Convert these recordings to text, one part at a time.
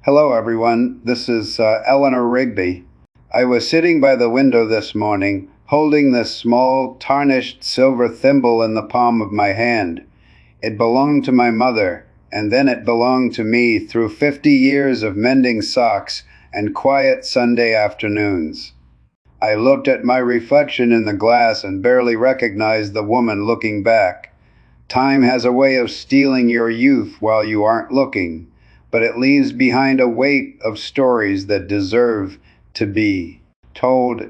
Hello, everyone. This is Eleanor Rigby. I was sitting by the window this morning, holding this small, tarnished silver thimble in the palm of my hand. It belonged to my mother, and then it belonged to me through 50 years of mending socks and quiet Sunday afternoons. I looked at my reflection in the glass and barely recognized the woman looking back. Time has a way of stealing your youth while you aren't looking, but it leaves behind a weight of stories that deserve to be told.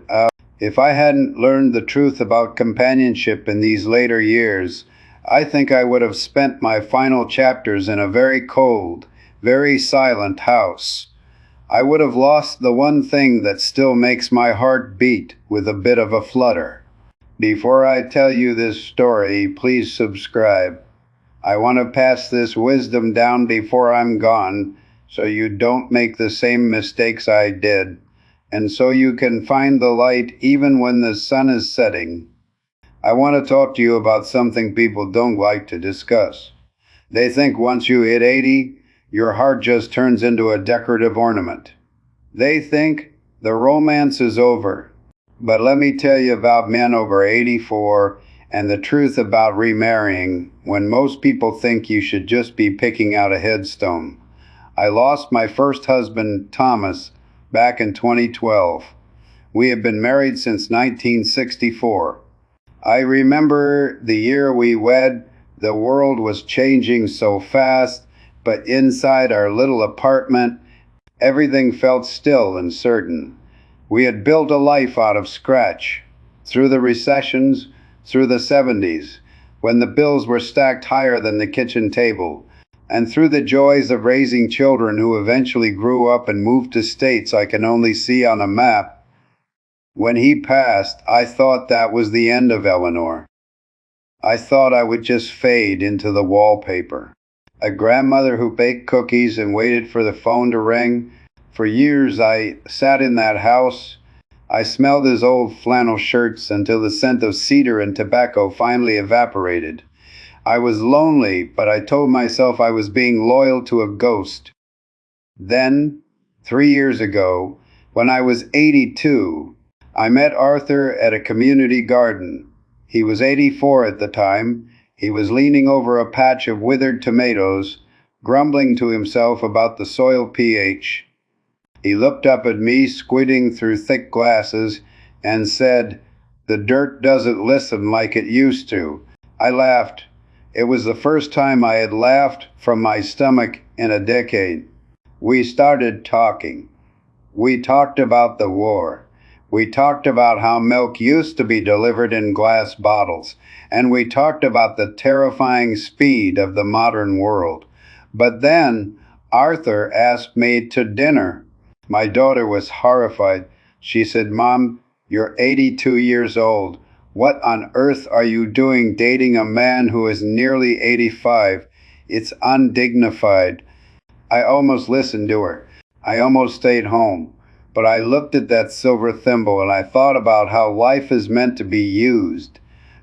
If I hadn't learned the truth about companionship in these later years, I think I would have spent my final chapters in a very cold, very silent house. I would have lost the one thing that still makes my heart beat with a bit of a flutter. Before I tell you this story, please subscribe. I want to pass this wisdom down before I'm gone, so you don't make the same mistakes I did, and so you can find the light even when the sun is setting. I want to talk to you about something people don't like to discuss. They think once you hit 80, your heart just turns into a decorative ornament. They think the romance is over. But let me tell you about men over 84 and the truth about remarrying when most people think you should just be picking out a headstone. I lost my first husband, Thomas, back in 2012. We had been married since 1964. I remember the year we wed. The world was changing so fast, but inside our little apartment, everything felt still and certain. We had built a life out of scratch, through the recessions, through the 70s, when the bills were stacked higher than the kitchen table, and through the joys of raising children who eventually grew up and moved to states I can only see on a map. When he passed, I thought that was the end of Eleanor. I thought I would just fade into the wallpaper. A grandmother who baked cookies and waited for the phone to ring. For years I sat in that house. I smelled his old flannel shirts until the scent of cedar and tobacco finally evaporated. I was lonely, but I told myself I was being loyal to a ghost. Then, 3 years ago, when I was 82, I met Arthur at a community garden. He was 84 at the time. He was leaning over a patch of withered tomatoes, grumbling to himself about the soil pH. He looked up at me, squinting through thick glasses, and said, "The dirt doesn't listen like it used to." I laughed. It was the first time I had laughed from my stomach in a decade. We started talking. We talked about the war. We talked about how milk used to be delivered in glass bottles, and we talked about the terrifying speed of the modern world. But then Arthur asked me to dinner. My daughter was horrified. She said, "Mom, you're 82 years old. What on earth are you doing dating a man who is nearly 85? It's undignified." I almost listened to her. I almost stayed home. But I looked at that silver thimble and I thought about how life is meant to be used,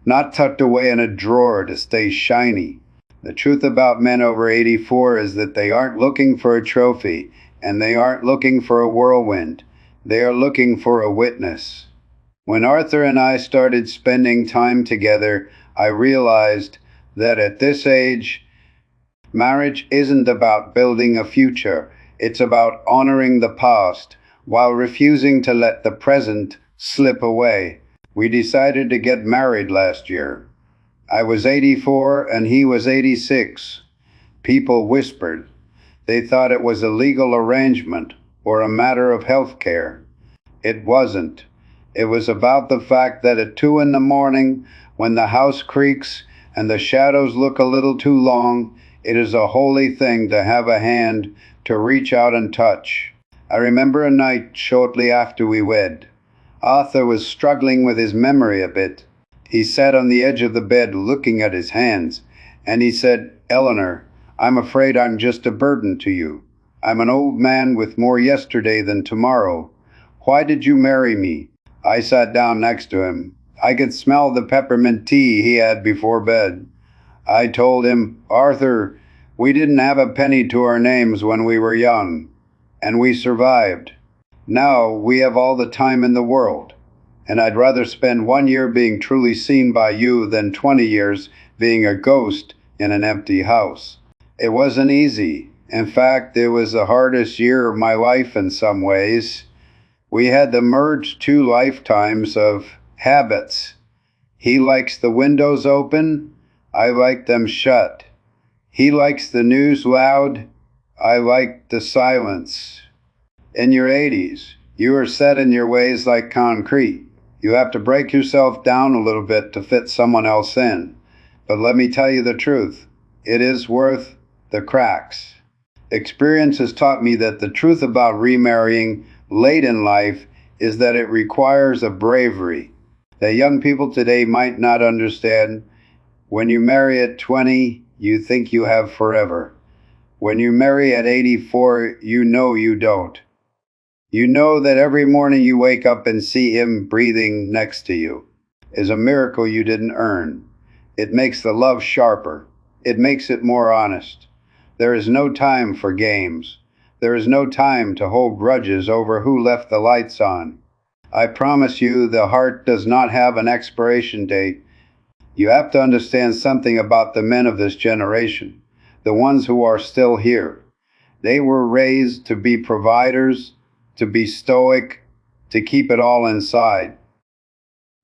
not tucked away in a drawer to stay shiny. The truth about men over 84 is that they aren't looking for a trophy, and they aren't looking for a whirlwind. They are looking for a witness. When Arthur and I started spending time together, I realized that at this age, marriage isn't about building a future. It's about honoring the past while refusing to let the present slip away. We decided to get married last year. I was 84 and he was 86. People whispered. They thought it was a legal arrangement or a matter of health care. It wasn't. It was about the fact that at 2 in the morning, when the house creaks and the shadows look a little too long, it is a holy thing to have a hand to reach out and touch. I remember a night shortly after we wed. Arthur was struggling with his memory a bit. He sat on the edge of the bed looking at his hands, and he said, "Eleanor, I'm afraid I'm just a burden to you. I'm an old man with more yesterday than tomorrow. Why did you marry me?" I sat down next to him. I could smell the peppermint tea he had before bed. I told him, "Arthur, we didn't have a penny to our names when we were young. and we survived. Now we have all the time in the world, and I'd rather spend 1 year being truly seen by you than 20 years being a ghost in an empty house. It wasn't easy. In fact, it was the hardest year of my life in some ways. We had to merge 2 lifetimes of habits. He likes the windows open, I like them shut. He likes the news loud, I like the silence. In your 80s, you are set in your ways like concrete. You have to break yourself down a little bit to fit someone else in. But let me tell you the truth, it is worth the cracks. Experience has taught me that the truth about remarrying late in life is that it requires a bravery that young people today might not understand. When you marry at 20, you think you have forever. When you marry at 84, you know you don't. You know that every morning you wake up and see him breathing next to you is a miracle you didn't earn. It makes the love sharper. It makes it more honest. There is no time for games. There is no time to hold grudges over who left the lights on. I promise you, the heart does not have an expiration date. You have to understand something about the men of this generation, the ones who are still here. They were raised to be providers, to be stoic, to keep it all inside.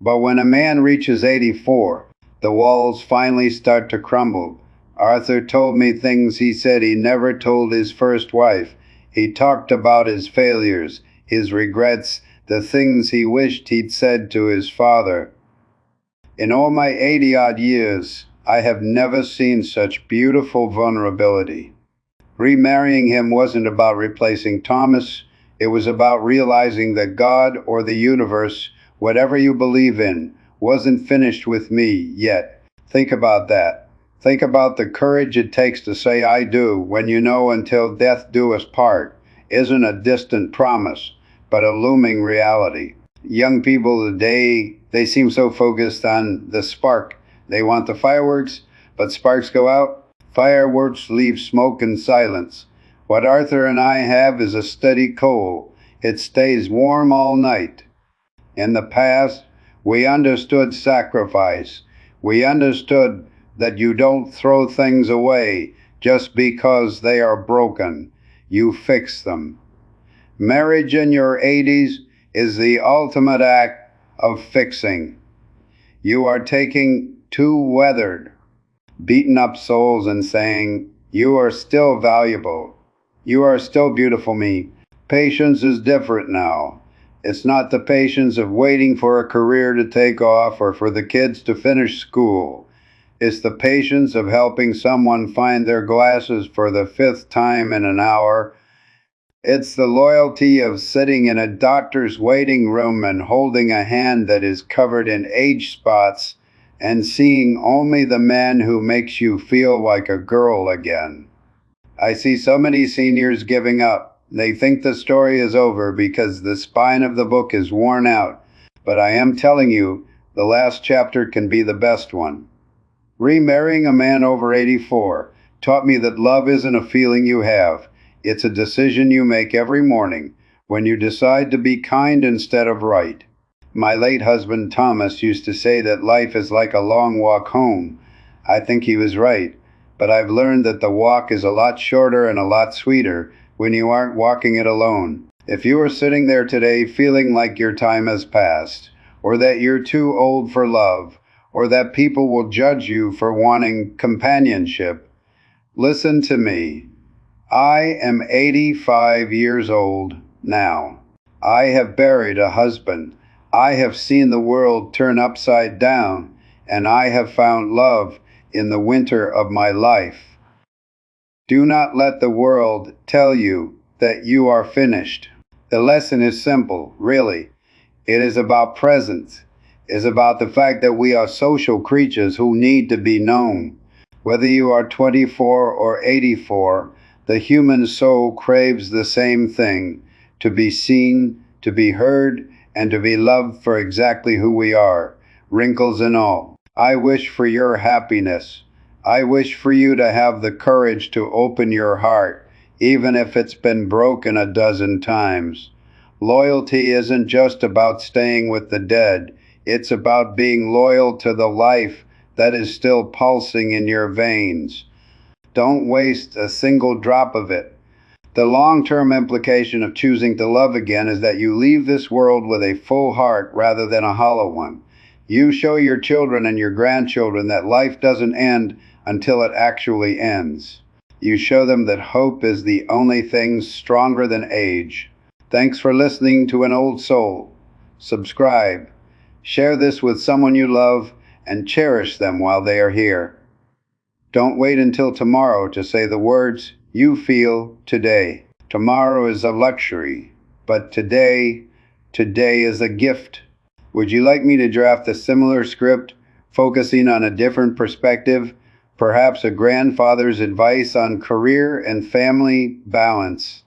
But when a man reaches 84, the walls finally start to crumble. Arthur told me things he said he never told his first wife. He talked about his failures, his regrets, the things he wished he'd said to his father. In all my 80-odd years, I have never seen such beautiful vulnerability. Remarrying him wasn't about replacing Thomas. It was about realizing that God or the universe, whatever you believe in, wasn't finished with me yet. Think about that. Think about the courage it takes to say I do when you know until death do us part isn't a distant promise, but a looming reality. Young people today, they seem so focused on the spark. They want the fireworks, but sparks go out. Fireworks leave smoke and silence. What Arthur and I have is a steady coal. It stays warm all night. In the past, we understood sacrifice. We understood that you don't throw things away just because they are broken. You fix them. Marriage in your 80s is the ultimate act of fixing. You are taking 2 weathered, beaten up souls and saying, you are still valuable. You are still beautiful me. Patience is different now. It's not the patience of waiting for a career to take off or for the kids to finish school. It's the patience of helping someone find their glasses for the 5th time in an hour. It's the loyalty of sitting in a doctor's waiting room and holding a hand that is covered in age spots and seeing only the man who makes you feel like a girl again. I see so many seniors giving up. They think the story is over because the spine of the book is worn out. But I am telling you, the last chapter can be the best one. Remarrying a man over 84 taught me that love isn't a feeling you have. It's a decision you make every morning when you decide to be kind instead of right. My late husband Thomas used to say that life is like a long walk home. I think he was right, but I've learned that the walk is a lot shorter and a lot sweeter when you aren't walking it alone. If you are sitting there today feeling like your time has passed, or that you're too old for love, or that people will judge you for wanting companionship, listen to me. I am 85 years old now. I have buried a husband. I have seen the world turn upside down, and I have found love in the winter of my life. Do not let the world tell you that you are finished. The lesson is simple, really. It is about presence. It is about the fact that we are social creatures who need to be known. Whether you are 24 or 84, the human soul craves the same thing, to be seen, to be heard, and to be loved for exactly who we are, wrinkles and all. I wish for your happiness. I wish for you to have the courage to open your heart. even if it's been broken a dozen times. Loyalty isn't just about staying with the dead, it's about being loyal to the life that is still pulsing in your veins. Don't waste a single drop of it. The long term implication of choosing to love again is that you leave this world with a full heart rather than a hollow one. You show your children and your grandchildren that life doesn't end until it actually ends. You show them that hope is the only thing stronger than age. Thanks for listening to An Old Soul. Subscribe, share this with someone you love, and cherish them while they are here. Don't wait until tomorrow to say the words you feel today. Tomorrow is a luxury, but today is a gift. Would you like me to draft a similar script, focusing on a different perspective, perhaps a grandfather's advice on career and family balance?